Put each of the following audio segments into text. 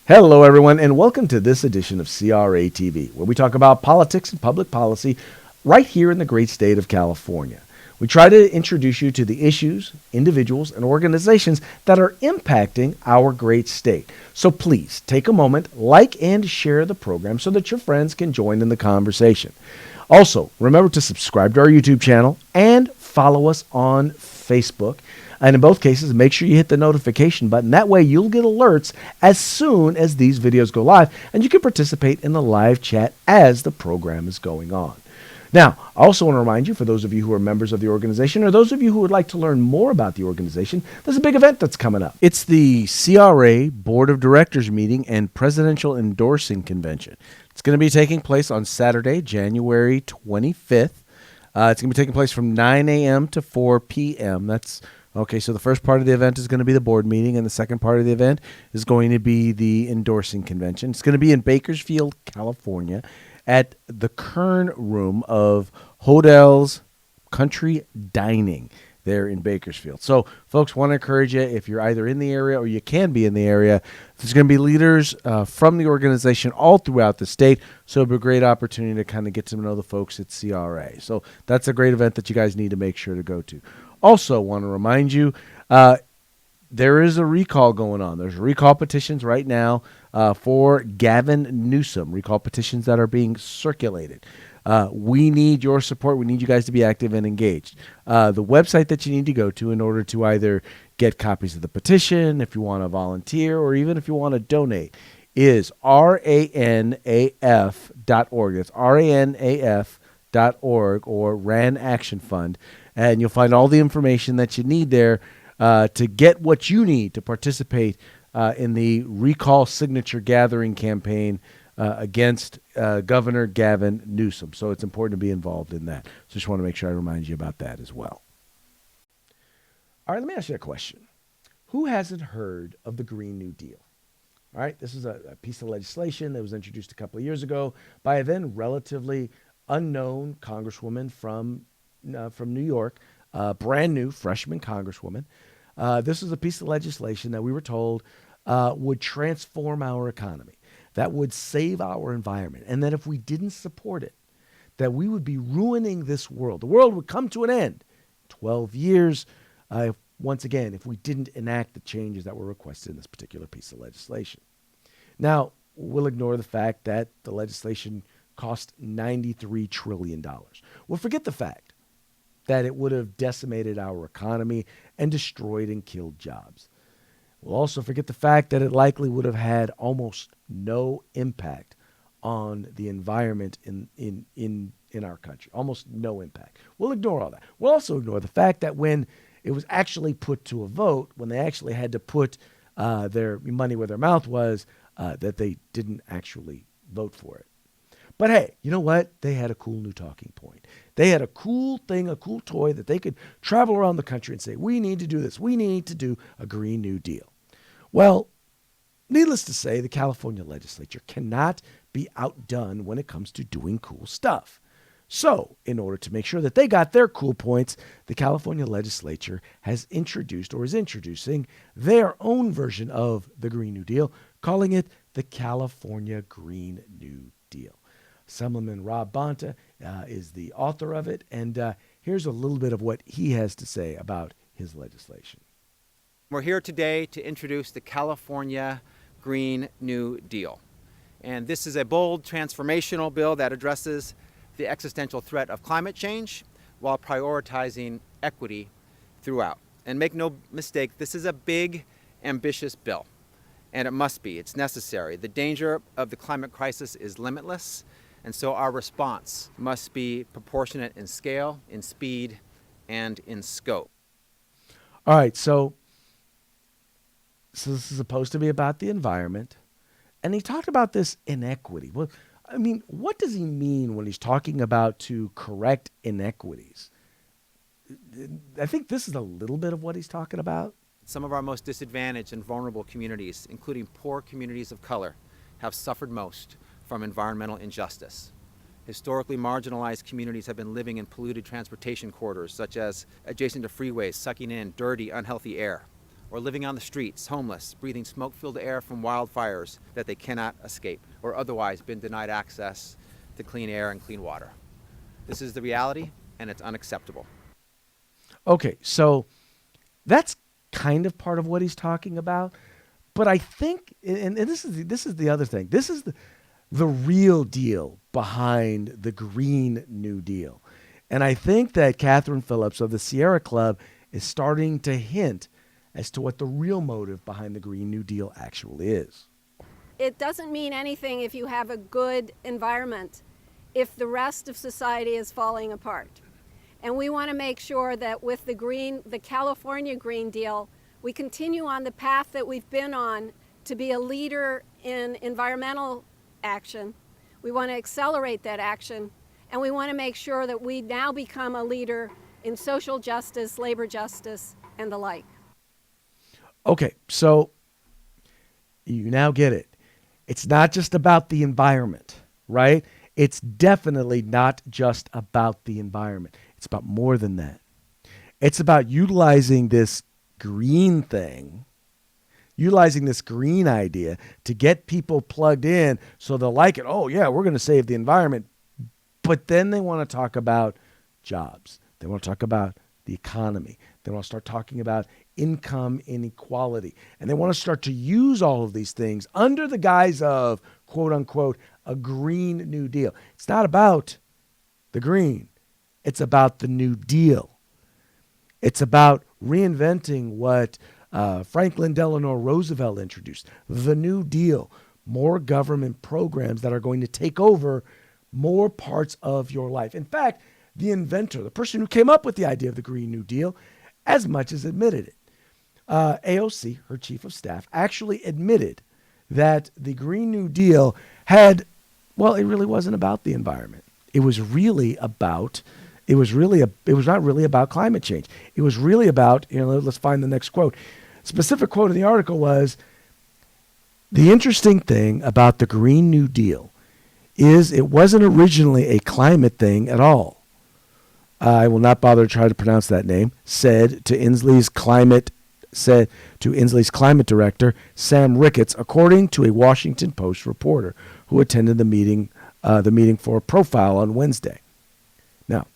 Hello, everyone, and welcome to this edition of CRATV, where we talk about politics and public policy right here in the great state of California. We try to introduce you to the issues, individuals, and organizations that are impacting our great state. So please take a moment, like and share the program so that your friends can join in the conversation. Also, remember to subscribe to our YouTube channel and follow us on Facebook. And in both cases, make sure you hit the notification button. That way you'll get alerts as soon as these videos go live, and you can participate in the live chat as the program is going on. Now, I also want to remind you, for those of you who are members of the organization, or those of you who would like to learn more about the organization, there's a big event that's coming up. It's the CRA Board of Directors meeting and Presidential Endorsing Convention. It's going to be taking place on Saturday, January 25th. It's going to be taking place from 9 a.m. to 4 p.m. Okay, so the first part of the event is going to be the board meeting, and the second part of the event is going to be the endorsing convention. It's going to be in Bakersfield, California, at the Kern Room of Hodel's Country Dining there in Bakersfield. So, folks, want to encourage you, if you're either in the area or you can be in the area, there's going to be leaders from the organization all throughout the state, so it'll be a great opportunity to kind of get to know the folks at CRA. So that's a great event that you guys need to make sure to go to. Also want to remind you, there is a recall going on. There's recall petitions right now for Gavin Newsom, recall petitions that are being circulated. We need your support. We need you guys to be active and engaged. The website that you need to go to in order to either get copies of the petition, if you want to volunteer, or even if you want to donate, is ranaf.org. That's ranaf.org, or RAN Action Fund. And you'll find all the information that you need there to get what you need to participate in the recall signature gathering campaign against Governor Gavin Newsom. So it's important to be involved in that. So just want to make sure I remind you about that as well. All right, let me ask you a question. Who hasn't heard of the Green New Deal? All right, this is a piece of legislation that was introduced a couple of years ago by a then relatively unknown congresswoman from New York, brand new freshman congresswoman. This is a piece of legislation that we were told would transform our economy, that would save our environment, and that if we didn't support it, that we would be ruining this world. The world would come to an end in 12 years, once again, if we didn't enact the changes that were requested in this particular piece of legislation. Now, we'll ignore the fact that the legislation cost $93 trillion. We'll forget the fact that it would have decimated our economy and destroyed and killed jobs. We'll also forget the fact that it likely would have had almost no impact on the environment in our country. Almost no impact. We'll ignore all that. We'll also ignore the fact that when it was actually put to a vote, when they actually had to put their money where their mouth was, that they didn't actually vote for it. But hey, you know what? They had a cool new talking point. They had a cool thing, a cool toy that they could travel around the country and say, we need to do this. We need to do a Green New Deal. Well, needless to say, the California legislature cannot be outdone when it comes to doing cool stuff. So, in order to make sure that they got their cool points, the California legislature has introduced, or is introducing, their own version of the Green New Deal, calling it the California Green New Deal. Assemblyman Rob Bonta is the author of it, and here's a little bit of what he has to say about his legislation. We're here today to introduce the California Green New Deal. And this is a bold, transformational bill that addresses the existential threat of climate change while prioritizing equity throughout. And make no mistake, this is a big, ambitious bill, and it must be. It's necessary. The danger of the climate crisis is limitless, and so our response must be proportionate in scale, in speed, and in scope. All right, so this is supposed to be about the environment, and he talked about this inequity. Well, I mean, what does he mean when he's talking about to correct inequities? I think this is a little bit of what he's talking about. Some of our most disadvantaged and vulnerable communities, including poor communities of color, have suffered most from environmental injustice. Historically marginalized communities have been living in polluted transportation corridors, such as adjacent to freeways, sucking in dirty, unhealthy air. or living on the streets, homeless, breathing smoke-filled air from wildfires that they cannot escape, or otherwise been denied access to clean air and clean water. This is the reality, and it's unacceptable. Okay, so that's kind of part of what he's talking about, but I think, and this is the other thing. This is the real deal behind the Green New Deal, and I think that Kathryn Phillips of the Sierra Club is starting to hint as to what the real motive behind the Green New Deal actually is. It doesn't mean anything if you have a good environment, if the rest of society is falling apart. And we want to make sure that with the California Green Deal, we continue on the path that we've been on to be a leader in environmental action. We want to accelerate that action, and we want to make sure that we now become a leader in social justice, labor justice, and the like. Okay, so you now get it. It's not just about the environment, right? It's definitely not just about the environment. It's about more than that. It's about utilizing this green thing, utilizing this green idea to get people plugged in so they'll like it. Oh, yeah, we're going to save the environment. But then they want to talk about jobs. They want to talk about the economy. They want to start talking about income inequality. And they want to start to use all of these things under the guise of, quote unquote, a Green New Deal. It's not about the green. It's about the New Deal. It's about reinventing what Franklin Delano Roosevelt introduced, the New Deal, more government programs that are going to take over more parts of your life. In fact, the inventor, the person who came up with the idea of the Green New Deal, as much as admitted it. AOC, her chief of staff, actually admitted that the Green New Deal it really wasn't about the environment. It was not really about climate change. It was really about, let's find the next quote. Specific quote in the article was, the interesting thing about the Green New Deal is it wasn't originally a climate thing at all. I will not bother to try to pronounce that name, said to Inslee's climate director, Sam Ricketts, according to a Washington Post reporter who attended the meeting for a profile on Wednesday. Now,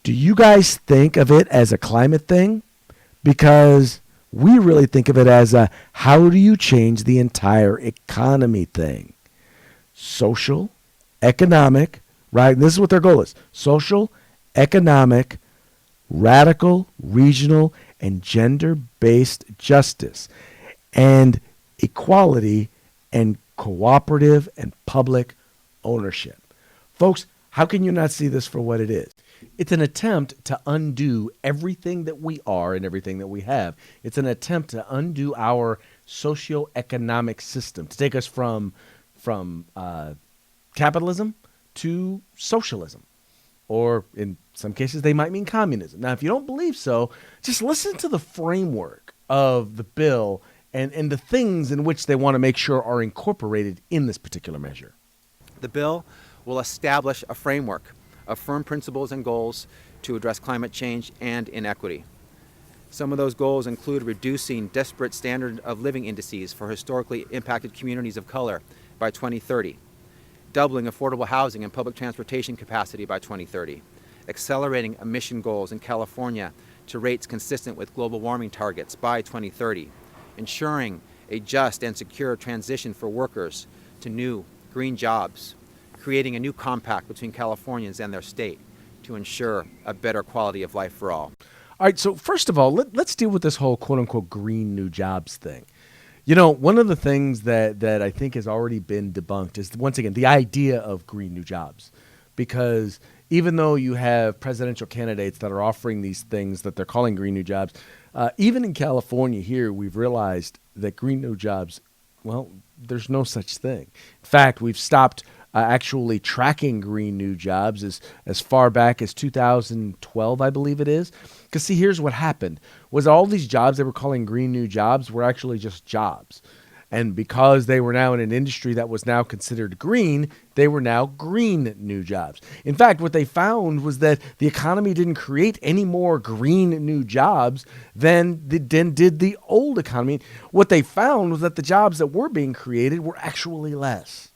do you guys think of it as a climate thing? Because we really think of it as a how do you change the entire economy thing? Social, economic, right? And this is what their goal is. Social, economic, radical, regional, and gender-based justice, and equality, and cooperative and public ownership. Folks, how can you not see this for what it is? It's an attempt to undo everything that we are and everything that we have. It's an attempt to undo our socioeconomic system, to take us from capitalism to socialism. Or in some cases, they might mean communism. Now, if you don't believe so, just listen to the framework of the bill and the things in which they want to make sure are incorporated in this particular measure. The bill will establish a framework of firm principles and goals to address climate change and inequity. Some of those goals include reducing disparate standard of living indices for historically impacted communities of color by 2030, doubling affordable housing and public transportation capacity by 2030, accelerating emission goals in California to rates consistent with global warming targets by 2030, ensuring a just and secure transition for workers to new green jobs, creating a new compact between Californians and their state to ensure a better quality of life for all. All right, so first of all, let's deal with this whole quote-unquote green new jobs thing. You know, one of the things that I think has already been debunked is, once again, the idea of green new jobs. Because even though you have presidential candidates that are offering these things that they're calling green new jobs, even in California here, we've realized that green new jobs, well, there's no such thing. In fact, we've stopped actually tracking green new jobs as far back as 2012, I believe it is. Because see, here's what happened, was all these jobs they were calling green new jobs were actually just jobs. And because they were now in an industry that was now considered green, they were now green new jobs. In fact, what they found was that the economy didn't create any more green new jobs than did the old economy. What they found was that the jobs that were being created were actually less.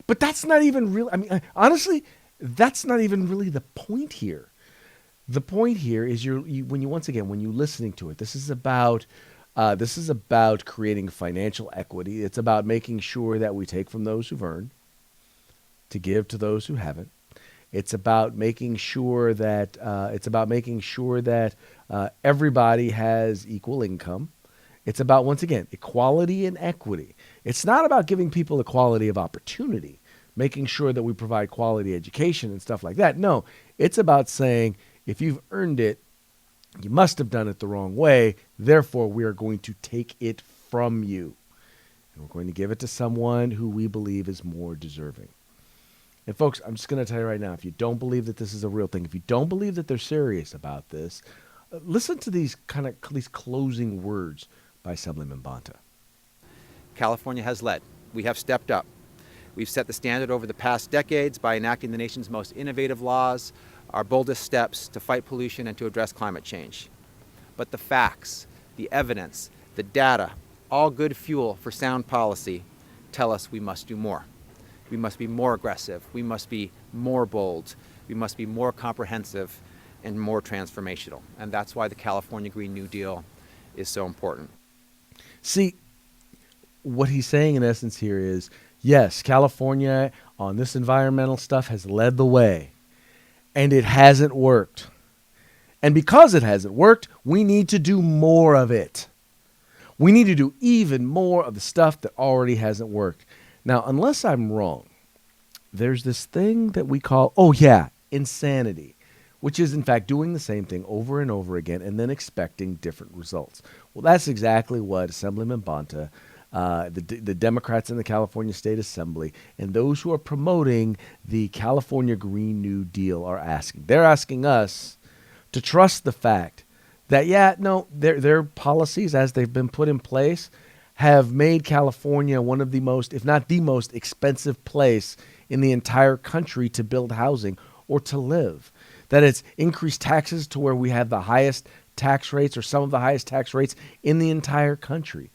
But that's not even real. I mean, honestly, that's not even really the point here. The point here is when you're listening to it, this is about creating financial equity. It's about making sure that we take from those who've earned to give to those who haven't. It's about making sure that everybody has equal income. It's about, once again, equality and equity. It's not about giving people equality of opportunity, making sure that we provide quality education and stuff like that. No, it's about saying, if you've earned it, you must have done it the wrong way. Therefore, we are going to take it from you. And we're going to give it to someone who we believe is more deserving. And folks, I'm just going to tell you right now, if you don't believe that this is a real thing, if you don't believe that they're serious about this, listen to these closing words by Assemblyman Bonta. California has led. We have stepped up. We've set the standard over the past decades by enacting the nation's most innovative laws, our boldest steps to fight pollution and to address climate change. But the facts, the evidence, the data, all good fuel for sound policy, tell us we must do more. We must be more aggressive. We must be more bold. We must be more comprehensive and more transformational. And that's why the California Green New Deal is so important. See, what he's saying in essence here is, yes, California on this environmental stuff has led the way. And it hasn't worked. And because it hasn't worked, we need to do more of it. We need to do even more of the stuff that already hasn't worked. Now, unless I'm wrong, there's this thing that we call, insanity, which is in fact doing the same thing over and over again and then expecting different results. Well, that's exactly what Assemblyman Bonta, the Democrats in the California State Assembly, and those who are promoting the California Green New Deal are asking. They're asking us to trust the fact that, their policies as they've been put in place have made California one of the most, if not the most expensive place in the entire country to build housing or to live. That it's increased taxes to where we have the highest tax rates or some of the highest tax rates in the entire country.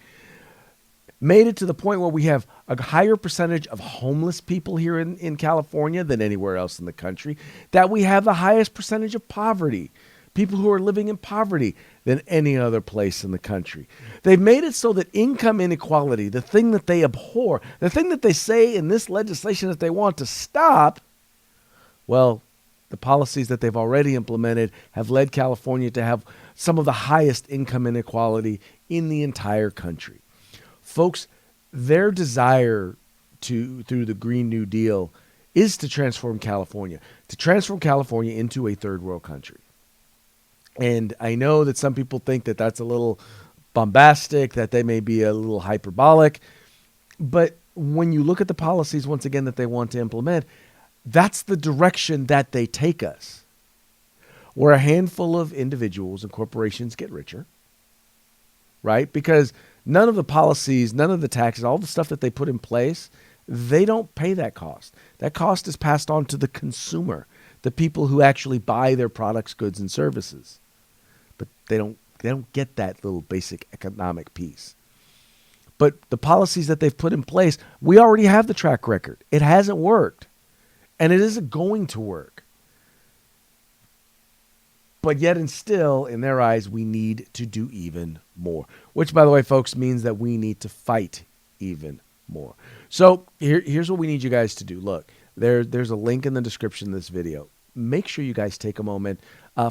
Made it to the point where we have a higher percentage of homeless people here in California than anywhere else in the country, that we have the highest percentage of poverty, people who are living in poverty, than any other place in the country. They've made it so that income inequality, the thing that they abhor, the thing that they say in this legislation that they want to stop, well, the policies that they've already implemented have led California to have some of the highest income inequality in the entire country. Folks, their desire through the Green New Deal is to transform California into a third world country. And I know that some people think that that's a little bombastic, that they may be a little hyperbolic. But when you look at the policies, once again, that they want to implement, that's the direction that they take us. Where a handful of individuals and corporations get richer, right? Because none of the policies, none of the taxes, all the stuff that they put in place, they don't pay that cost. That cost is passed on to the consumer, the people who actually buy their products, goods, and services. But they don't get that little basic economic piece. But the policies that they've put in place, we already have the track record. It hasn't worked. And it isn't going to work. But yet and still, in their eyes, we need to do even more. Which, by the way, folks, means that we need to fight even more. So here's what we need you guys to do. Look, there's a link in the description of this video. Make sure you guys take a moment,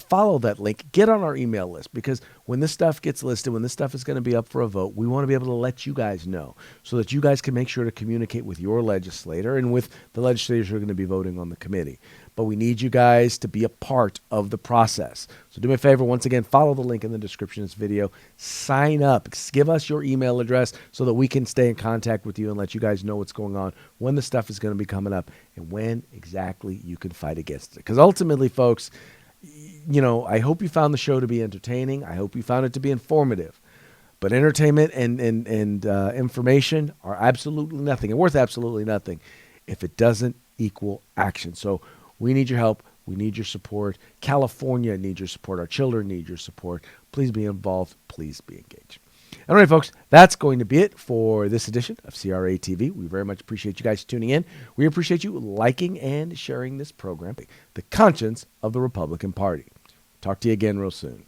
follow that link, get on our email list, because when this stuff gets listed, when this stuff is going to be up for a vote, we want to be able to let you guys know so that you guys can make sure to communicate with your legislator and with the legislators who are going to be voting on the committee. But we need you guys to be a part of the process. So do me a favor, once again, follow the link in the description of this video. Sign up. Give us your email address so that we can stay in contact with you and let you guys know what's going on, when the stuff is going to be coming up, and when exactly you can fight against it. Because ultimately, folks, I hope you found the show to be entertaining. I hope you found it to be informative. But entertainment and information are absolutely nothing and worth absolutely nothing if it doesn't equal action. So we need your help. We need your support. California needs your support. Our children need your support. Please be involved. Please be engaged. All right, folks, that's going to be it for this edition of CRATV. We very much appreciate you guys tuning in. We appreciate you liking and sharing this program, The Conscience of the Republican Party. Talk to you again real soon.